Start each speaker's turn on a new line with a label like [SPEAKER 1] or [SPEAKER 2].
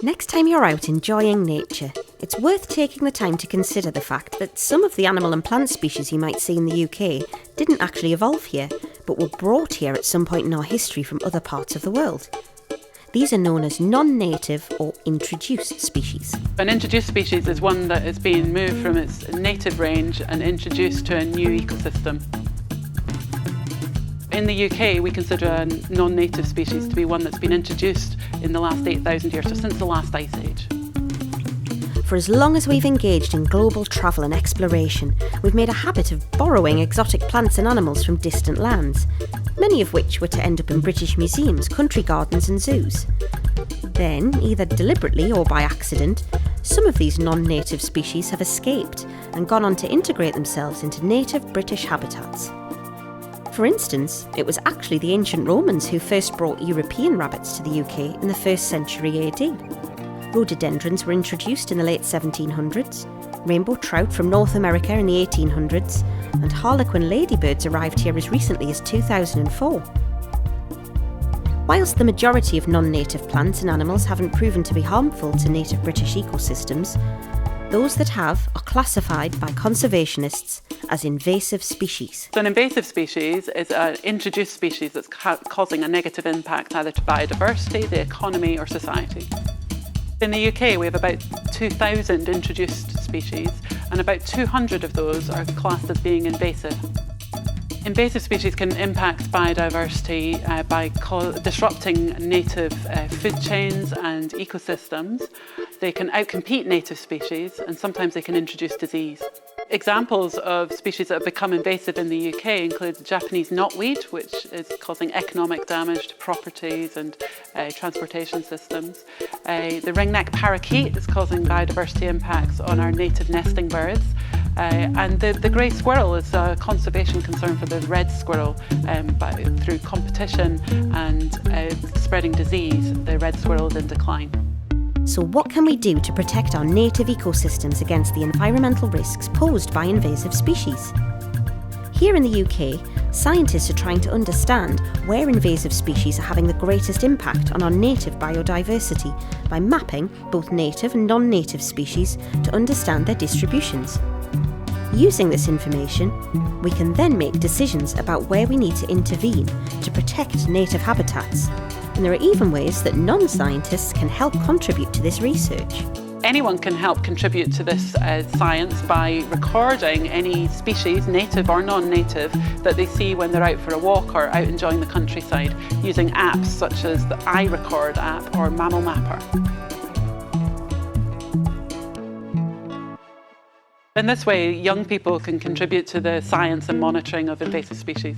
[SPEAKER 1] Next time you're out enjoying nature, it's worth taking the time to consider the fact that some of the animal and plant species you might see in the UK didn't actually evolve here, but were brought here at some point in our history from other parts of the world. These are known as non-native or introduced species.
[SPEAKER 2] An introduced species is one that is being moved from its native range and introduced to a new ecosystem. In the UK, we consider a non-native species to be one that's been introduced in the last 8,000 years, so since the last ice age.
[SPEAKER 1] For as long as we've engaged in global travel and exploration, we've made a habit of borrowing exotic plants and animals from distant lands, many of which were to end up in British museums, country gardens and zoos. Then, either deliberately or by accident, some of these non-native species have escaped and gone on to integrate themselves into native British habitats. For instance, it was actually the ancient Romans who first brought European rabbits to the UK in the 1st century AD. Rhododendrons were introduced in the late 1700s, rainbow trout from North America in the 1800s, and harlequin ladybirds arrived here as recently as 2004. Whilst the majority of non-native plants and animals haven't proven to be harmful to native British ecosystems, those that have are classified by conservationists as invasive species.
[SPEAKER 2] So an invasive species is an introduced species that's causing a negative impact either to biodiversity, the economy or society. In the UK, we have about 2,000 introduced species, and about 200 of those are classed as being invasive. Invasive species can impact biodiversity by disrupting native food chains and ecosystems. They can outcompete native species, and sometimes they can introduce disease. Examples of species that have become invasive in the UK include the Japanese knotweed, which is causing economic damage to properties and transportation systems. The ringneck parakeet is causing biodiversity impacts on our native nesting birds. And the grey squirrel is a conservation concern for the red squirrel. Through competition and spreading disease, the red squirrel is in decline.
[SPEAKER 1] So what can we do to protect our native ecosystems against the environmental risks posed by invasive species? Here in the UK, scientists are trying to understand where invasive species are having the greatest impact on our native biodiversity by mapping both native and non-native species to understand their distributions. Using this information, we can then make decisions about where we need to intervene to protect native habitats. And there are even ways that non-scientists can help contribute to this research.
[SPEAKER 2] Anyone can help contribute to this science by recording any species, native or non-native, that they see when they're out for a walk or out enjoying the countryside, using apps such as the iRecord app or Mammal Mapper. In this way, young people can contribute to the science and monitoring of invasive species.